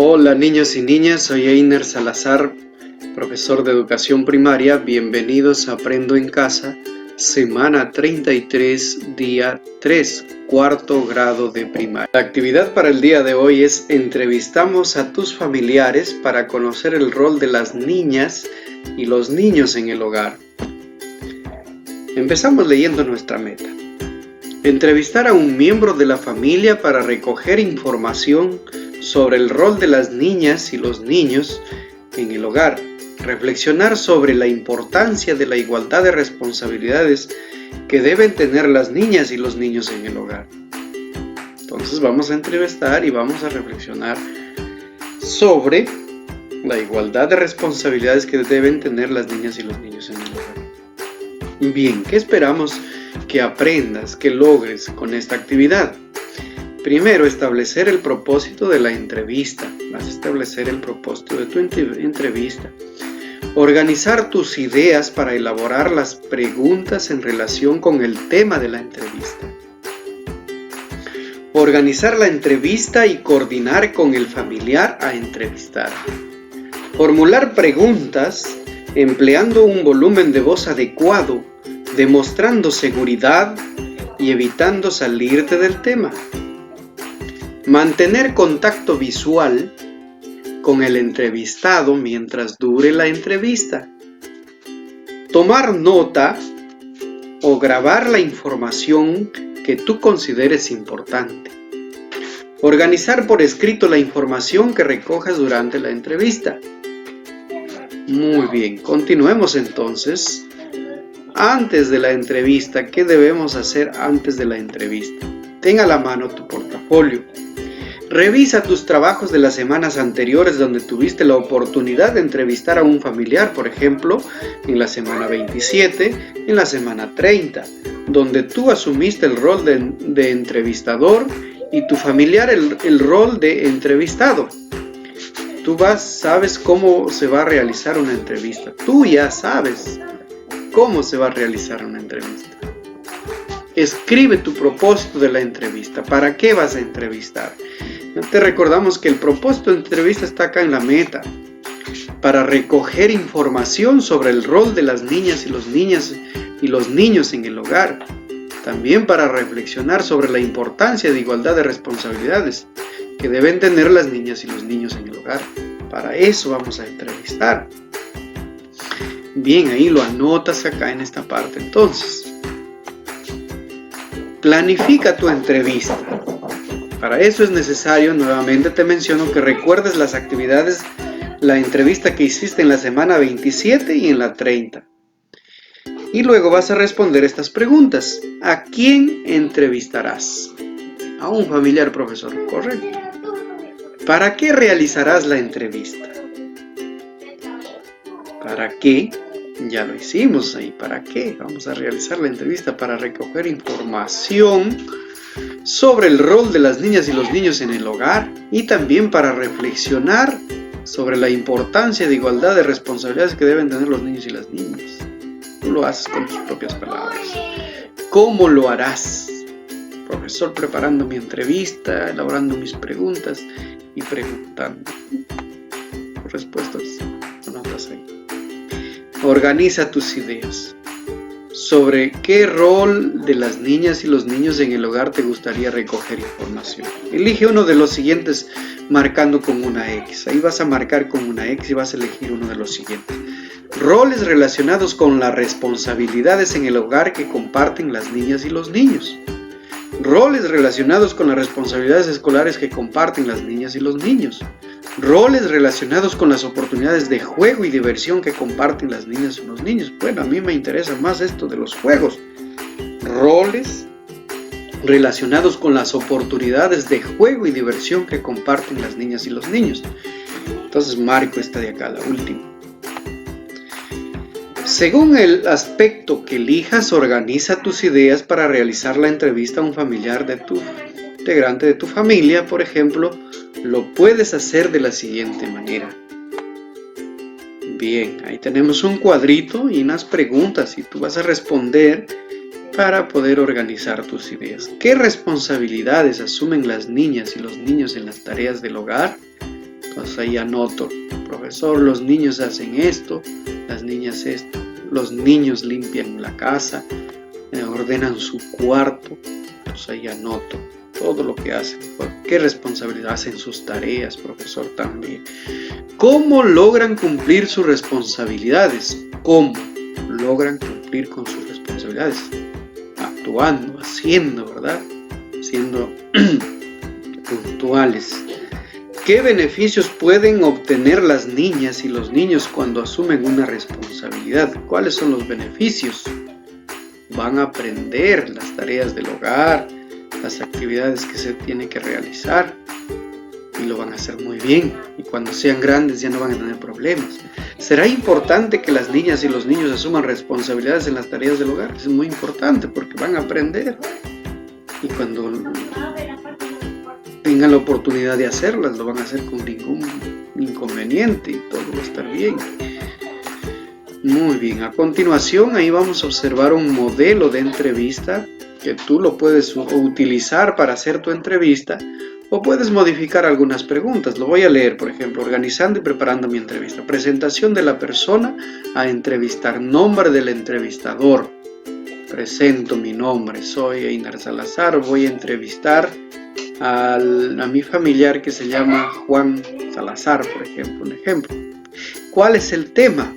Hola niños y niñas, soy Einer Salazar, profesor de educación primaria. Bienvenidos a Aprendo en Casa, semana 33, día 3, cuarto grado de primaria. La actividad para el día de hoy es entrevistamos a tus familiares para conocer el rol de las niñas y los niños en el hogar. Empezamos leyendo nuestra meta. Entrevistar a un miembro de la familia para recoger información sobre el rol de las niñas y los niños en el hogar. Reflexionar sobre la importancia de la igualdad de responsabilidades que deben tener las niñas y los niños en el hogar. Entonces vamos a entrevistar y vamos a reflexionar sobre la igualdad de responsabilidades que deben tener las niñas y los niños en el hogar. Bien, ¿qué esperamos que aprendas, que logres con esta actividad? Primero, establecer el propósito de la entrevista. Vas a establecer el propósito de tu entrevista. Organizar tus ideas para elaborar las preguntas en relación con el tema de la entrevista. Organizar la entrevista y coordinar con el familiar a entrevistar. Formular preguntas empleando un volumen de voz adecuado, demostrando seguridad y evitando salirte del tema. Mantener contacto visual con el entrevistado mientras dure la entrevista. Tomar nota o grabar la información que tú consideres importante. Organizar por escrito la información que recojas durante la entrevista. Muy bien, continuemos entonces. Antes de la entrevista, ¿qué debemos hacer antes de la entrevista? Ten a la mano tu portafolio. Revisa tus trabajos de las semanas anteriores donde tuviste la oportunidad de entrevistar a un familiar, por ejemplo, en la semana 27, en la semana 30, donde tú asumiste el rol de entrevistador y tu familiar el rol de entrevistado. Tú sabes cómo se va a realizar una entrevista. Tú ya sabes cómo se va a realizar una entrevista. Escribe tu propósito de la entrevista. ¿Para qué vas a entrevistar? Te recordamos que el propósito de entrevista está acá en la meta. Para recoger información sobre el rol de las niñas y los niños en el hogar. También para reflexionar sobre la importancia de igualdad de responsabilidades que deben tener las niñas y los niños en el hogar. Para eso vamos a entrevistar. Bien, ahí lo anotas acá en esta parte. Entonces, planifica tu entrevista. Para eso es necesario, nuevamente te menciono, que recuerdes las actividades, la entrevista que hiciste en la semana 27 y en la 30. Y luego vas a responder estas preguntas. ¿A quién entrevistarás? A un familiar, profesor, correcto. ¿Para qué realizarás la entrevista? ¿Para qué? Ya lo hicimos ahí. ¿Para qué? Vamos a realizar la entrevista para recoger información sobre el rol de las niñas y los niños en el hogar y también para reflexionar sobre la importancia de igualdad de responsabilidades que deben tener los niños y las niñas. Tú lo haces con tus propias palabras. ¿Cómo lo harás? Profesor, preparando mi entrevista, elaborando mis preguntas y preguntando. Respuestas, anotas ahí. Organiza tus ideas. ¿Sobre qué rol de las niñas y los niños en el hogar te gustaría recoger información? Elige uno de los siguientes marcando con una X. Ahí vas a marcar con una X y vas a elegir uno de los siguientes. Roles relacionados con las responsabilidades en el hogar que comparten las niñas y los niños. Roles relacionados con las responsabilidades escolares que comparten las niñas y los niños. Roles relacionados con las oportunidades de juego y diversión que comparten las niñas y los niños. Bueno, a mí me interesa más esto de los juegos. Roles relacionados con las oportunidades de juego y diversión que comparten las niñas y los niños. Entonces marco esta de acá, la última. Según el aspecto que elijas, organiza tus ideas para realizar la entrevista a un familiar de tu integrante de tu familia, por ejemplo. Lo puedes hacer de la siguiente manera. Bien, ahí tenemos un cuadrito y unas preguntas y tú vas a responder para poder organizar tus ideas. ¿Qué responsabilidades asumen las niñas y los niños en las tareas del hogar? Entonces ahí anoto, profesor, los niños hacen esto, las niñas esto, los niños limpian la casa, ordenan su cuarto. Entonces ahí anoto todo lo que hacen. ¿Qué responsabilidad hacen sus tareas, profesor? También. ¿Cómo logran cumplir sus responsabilidades? ¿Cómo logran cumplir con sus responsabilidades? Actuando, haciendo, ¿verdad? Siendo puntuales. ¿Qué beneficios pueden obtener las niñas y los niños cuando asumen una responsabilidad? ¿Cuáles son los beneficios? Van a aprender las tareas del hogar, las actividades que se tienen que realizar, y lo van a hacer muy bien, y cuando sean grandes ya no van a tener problemas. ¿Será importante que las niñas y los niños asuman responsabilidades en las tareas del hogar? Es muy importante porque van a aprender, y cuando tengan la oportunidad de hacerlas, lo van a hacer con ningún inconveniente y todo va a estar bien. Muy bien, a continuación ahí vamos a observar un modelo de entrevista que tú lo puedes utilizar para hacer tu entrevista, o puedes modificar algunas preguntas. Lo voy a leer, por ejemplo: organizando y preparando mi entrevista. Presentación de la persona a entrevistar. Nombre del entrevistador. Presento mi nombre, soy Einar Salazar, voy a entrevistar a mi familiar que se llama Juan Salazar, por ejemplo, un ejemplo. ¿Cuál es el tema?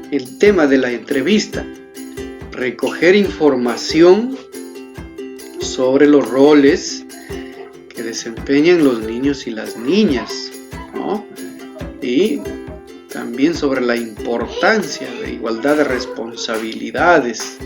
El tema de la entrevista: recoger información sobre los roles que desempeñan los niños y las niñas, ¿no? Y también sobre la importancia de igualdad de responsabilidades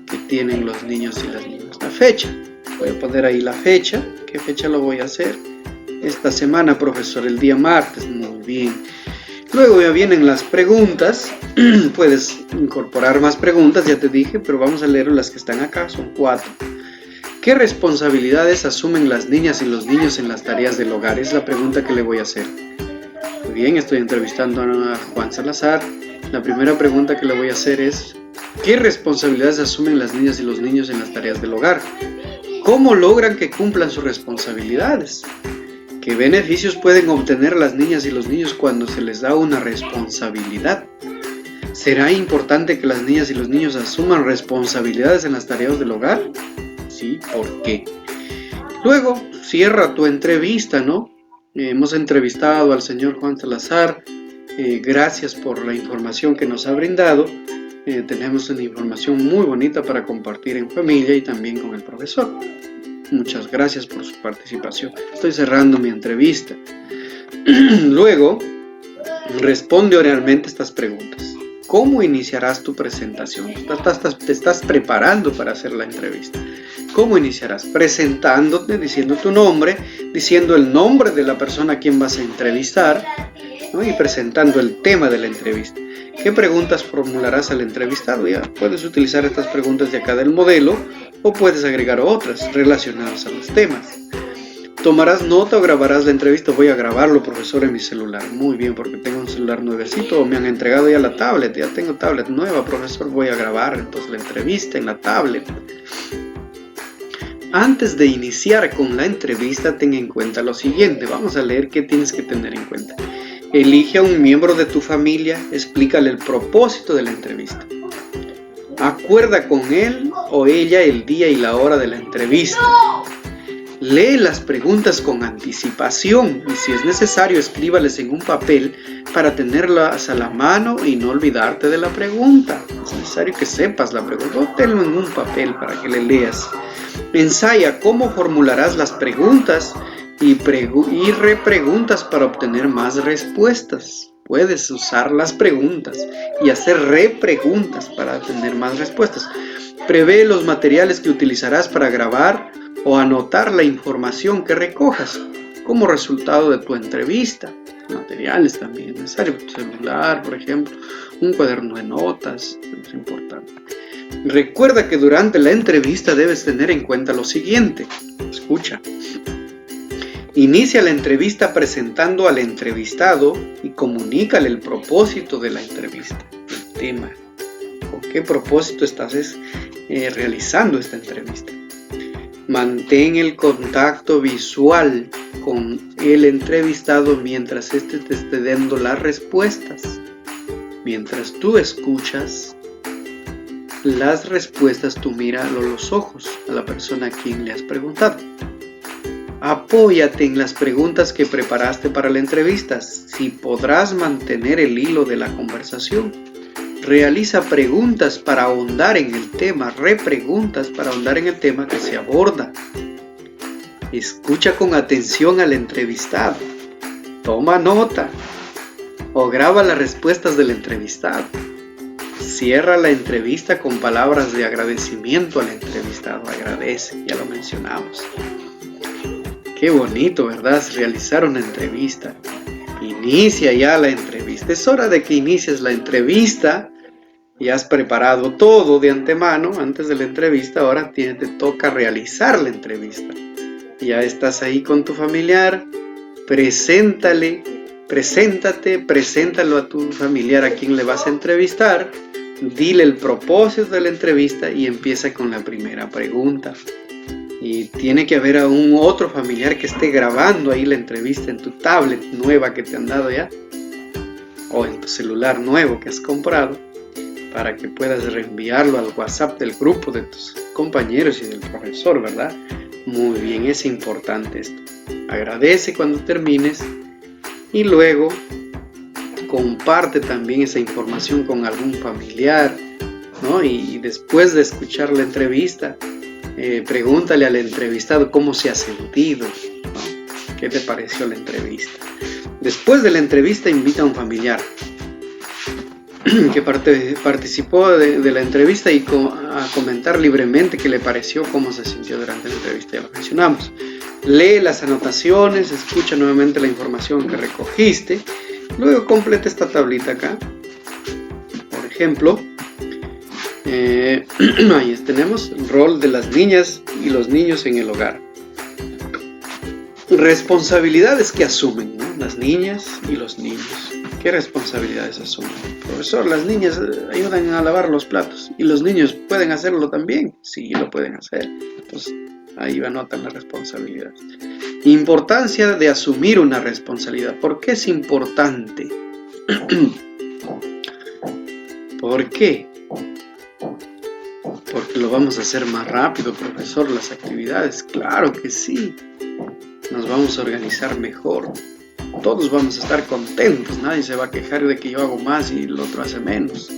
que tienen los niños y las niñas. La fecha, voy a poner ahí la fecha. ¿Qué fecha lo voy a hacer? Esta semana, profesor, el día martes. Muy bien. Luego ya vienen las preguntas. Puedes incorporar más preguntas, ya te dije, pero vamos a leer las que están acá, son 4. ¿Qué responsabilidades asumen las niñas y los niños en las tareas del hogar? Es la pregunta que le voy a hacer. Muy bien, estoy entrevistando a Juan Salazar. La primera pregunta que le voy a hacer es: ¿qué responsabilidades asumen las niñas y los niños en las tareas del hogar? ¿Cómo logran que cumplan sus responsabilidades? ¿Qué beneficios pueden obtener las niñas y los niños cuando se les da una responsabilidad? ¿Será importante que las niñas y los niños asuman responsabilidades en las tareas del hogar? Sí, ¿por qué? Luego, cierra tu entrevista, ¿no? Hemos entrevistado al señor Juan Salazar. Gracias por la información que nos ha brindado. Tenemos una información muy bonita para compartir en familia y también con el profesor. Muchas gracias por su participación. Estoy cerrando mi entrevista. Luego, responde oralmente estas preguntas. ¿Cómo iniciarás tu presentación? Te estás preparando para hacer la entrevista. ¿Cómo iniciarás? Presentándote, diciendo tu nombre, diciendo el nombre de la persona a quien vas a entrevistar, ¿no? Y presentando el tema de la entrevista. ¿Qué preguntas formularás al entrevistado? Ya puedes utilizar estas preguntas de acá del modelo, o puedes agregar otras relacionadas a los temas. ¿Tomarás nota o grabarás la entrevista? Voy a grabarlo, profesor, en mi celular. Muy bien, porque tengo un celular nuevecito, me han entregado ya la tablet, ya tengo tablet nueva, profesor, voy a grabar entonces la entrevista en la tablet. Antes de iniciar con la entrevista, ten en cuenta lo siguiente. Vamos a leer qué tienes que tener en cuenta. Elige a un miembro de tu familia, explícale el propósito de la entrevista. Acuerda con él o ella el día y la hora de la entrevista. Lee las preguntas con anticipación y, si es necesario, escríbales en un papel para tenerlas a la mano y no olvidarte de la pregunta. Es necesario que sepas la pregunta, o tenlo en un papel para que le leas. Ensaya cómo formularás las preguntas y repreguntas para obtener más respuestas. Puedes usar las preguntas y hacer repreguntas para obtener más respuestas. Prevé los materiales que utilizarás para grabar o anotar la información que recojas como resultado de tu entrevista. Materiales también necesarios, tu celular, por ejemplo, un cuaderno de notas, es importante. Recuerda que durante la entrevista debes tener en cuenta lo siguiente. Escucha. Inicia la entrevista presentando al entrevistado y comunícale el propósito de la entrevista, el tema. ¿Con qué propósito estás realizando esta entrevista? Mantén el contacto visual con el entrevistado mientras éste te esté dando las respuestas. Mientras tú escuchas las respuestas, tú míralo a los ojos a la persona a quien le has preguntado. Apóyate en las preguntas que preparaste para la entrevista. Si podrás mantener el hilo de la conversación, realiza preguntas para ahondar en el tema, repreguntas para ahondar en el tema que se aborda. Escucha con atención al entrevistado. Toma nota o graba las respuestas del entrevistado. Cierra la entrevista con palabras de agradecimiento al entrevistado. Agradece, ya lo mencionamos. Qué bonito, ¿verdad? Realizar una entrevista. Inicia ya la entrevista. Es hora de que inicies la entrevista. Ya has preparado todo de antemano antes de la entrevista. Ahora te toca realizar la entrevista. Ya estás ahí con tu familiar. Preséntalo a tu familiar a quien le vas a entrevistar. Dile el propósito de la entrevista y empieza con la primera pregunta. Y tiene que haber aún otro familiar que esté grabando ahí la entrevista en tu tablet nueva que te han dado ya, o en tu celular nuevo que has comprado, para que puedas reenviarlo al WhatsApp del grupo de tus compañeros y del profesor, ¿verdad? Muy bien, es importante esto. Agradece cuando termines y luego comparte también esa información con algún familiar, ¿no? Y después de escuchar la entrevista, pregúntale al entrevistado cómo se ha sentido, ¿no? ¿Qué te pareció la entrevista? Después de la entrevista, invita a un familiar que participó de la entrevista y a comentar libremente qué le pareció, cómo se sintió durante la entrevista. Ya lo mencionamos. Lee las anotaciones, escucha nuevamente la información que recogiste, luego completa esta tablita acá. Por ejemplo, ahí tenemos el rol de las niñas y los niños en el hogar. Responsabilidades que asumen, ¿no? Las niñas y los niños. ¿Qué responsabilidades asumen? Profesor, las niñas ayudan a lavar los platos. ¿Y los niños pueden hacerlo también? Sí, lo pueden hacer. Entonces, ahí anotan las responsabilidades. Importancia de asumir una responsabilidad. ¿Por qué es importante? ¿Por qué? Porque lo vamos a hacer más rápido, profesor, las actividades. Claro que sí. Nos vamos a organizar mejor. Todos vamos a estar contentos. Nadie se va a quejar de que yo hago más y el otro hace menos.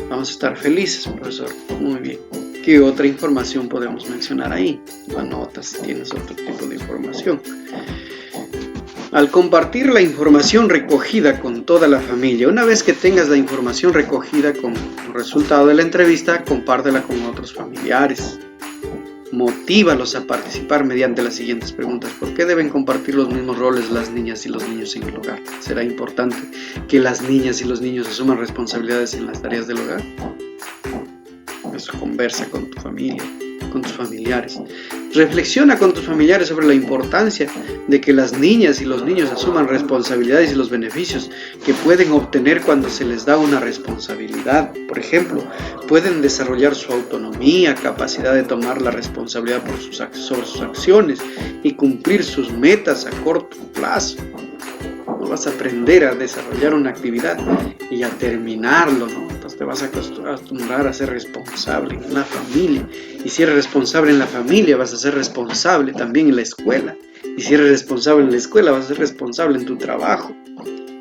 Vamos a estar felices, profesor. Muy bien. ¿Qué otra información podemos mencionar ahí? Anotas si tienes otro tipo de información. Al compartir la información recogida con toda la familia, una vez que tengas la información recogida con el resultado de la entrevista, compártela con otros familiares. Motívalos a participar mediante las siguientes preguntas. ¿Por qué deben compartir los mismos roles las niñas y los niños en el hogar? ¿Será importante que las niñas y los niños asuman responsabilidades en las tareas del hogar? Eso, conversa con tu familia, con tus familiares. Reflexiona con tus familiares sobre la importancia de que las niñas y los niños asuman responsabilidades y los beneficios que pueden obtener cuando se les da una responsabilidad. Por ejemplo, pueden desarrollar su autonomía, capacidad de tomar la responsabilidad sobre sus acciones y cumplir sus metas a corto plazo. No vas a aprender a desarrollar una actividad y a terminarlo, ¿no? Entonces te vas a acostumbrar a ser responsable en la familia. Y si eres responsable en la familia, vas a ser responsable también en la escuela. Y si eres responsable en la escuela, vas a ser responsable en tu trabajo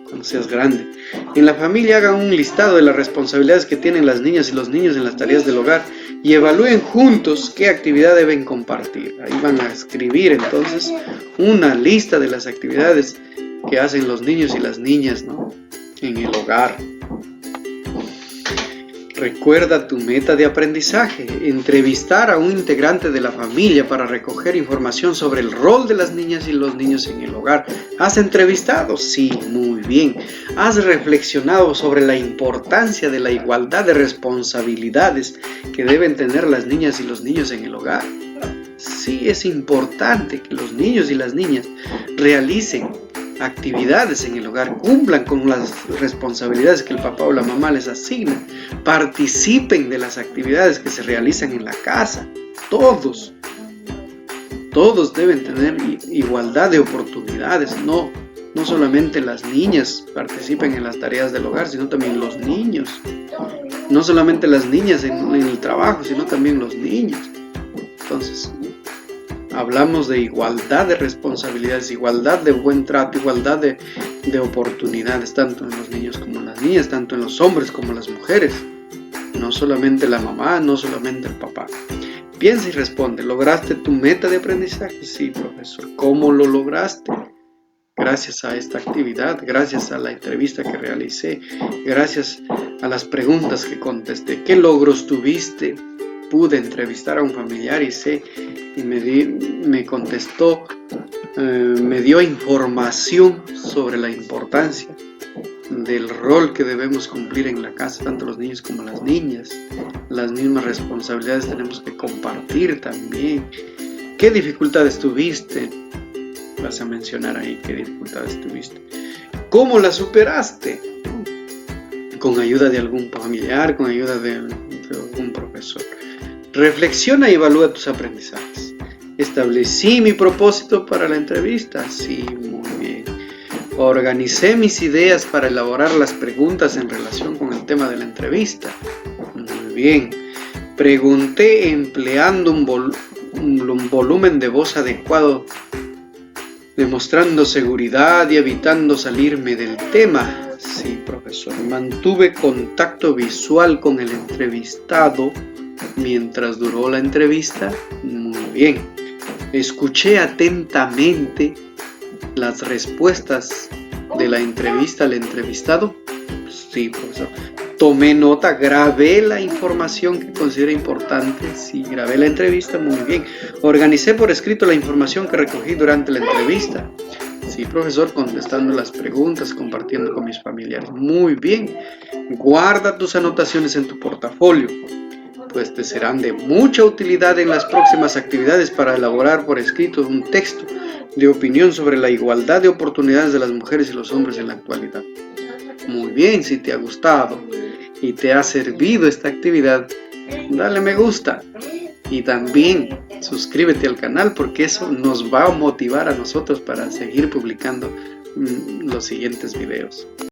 cuando seas grande. En la familia hagan un listado de las responsabilidades que tienen las niñas y los niños en las tareas del hogar y evalúen juntos qué actividad deben compartir. Ahí van a escribir entonces una lista de las actividades que hacen los niños y las niñas, ¿no?, en el hogar. Recuerda tu meta de aprendizaje. Entrevistar a un integrante de la familia para recoger información sobre el rol de las niñas y los niños en el hogar. ¿Has entrevistado? Sí, muy bien. ¿Has reflexionado sobre la importancia de la igualdad de responsabilidades que deben tener las niñas y los niños en el hogar? Sí, es importante que los niños y las niñas realicen actividades en el hogar, cumplan con las responsabilidades que el papá o la mamá les asigna, participen de las actividades que se realizan en la casa. Todos Todos deben tener igualdad de oportunidades, no solamente las niñas participen en las tareas del hogar, sino también los niños. No solamente las niñas en el trabajo, sino también los niños. Entonces, hablamos de igualdad de responsabilidades, igualdad de buen trato, igualdad de oportunidades, tanto en los niños como en las niñas, tanto en los hombres como en las mujeres. No solamente la mamá, no solamente el papá. Piensa y responde, ¿lograste tu meta de aprendizaje? Sí, profesor. ¿Cómo lo lograste? Gracias a esta actividad, gracias a la entrevista que realicé, gracias a las preguntas que contesté. ¿Qué logros tuviste? Pude entrevistar a un familiar y me contestó, me dio información sobre la importancia del rol que debemos cumplir en la casa, tanto los niños como las niñas. Las mismas responsabilidades tenemos que compartir también. ¿Qué dificultades tuviste? Vas a mencionar ahí qué dificultades tuviste. ¿Cómo las superaste? Con ayuda de algún familiar, con ayuda de algún profesor. Reflexiona y evalúa tus aprendizajes. ¿Establecí mi propósito para la entrevista? Sí, muy bien. ¿Organicé mis ideas para elaborar las preguntas en relación con el tema de la entrevista? Muy bien. ¿Pregunté empleando un volumen de voz adecuado, demostrando seguridad y evitando salirme del tema? Sí, profesor. ¿Mantuve contacto visual con el entrevistado mientras duró la entrevista? Muy bien. ¿Escuché atentamente las respuestas de la entrevista al entrevistado? Sí, profesor. ¿Tomé nota? ¿Grabé la información que considera importante? Sí, grabé la entrevista. Muy bien. ¿Organicé por escrito la información que recogí durante la entrevista? Sí, profesor, contestando las preguntas, compartiendo con mis familiares. Muy bien. Guarda tus anotaciones en tu portafolio, pues te serán de mucha utilidad en las próximas actividades para elaborar por escrito un texto de opinión sobre la igualdad de oportunidades de las mujeres y los hombres en la actualidad. Muy bien, si te ha gustado y te ha servido esta actividad, dale me gusta y también suscríbete al canal, porque eso nos va a motivar a nosotros para seguir publicando los siguientes videos.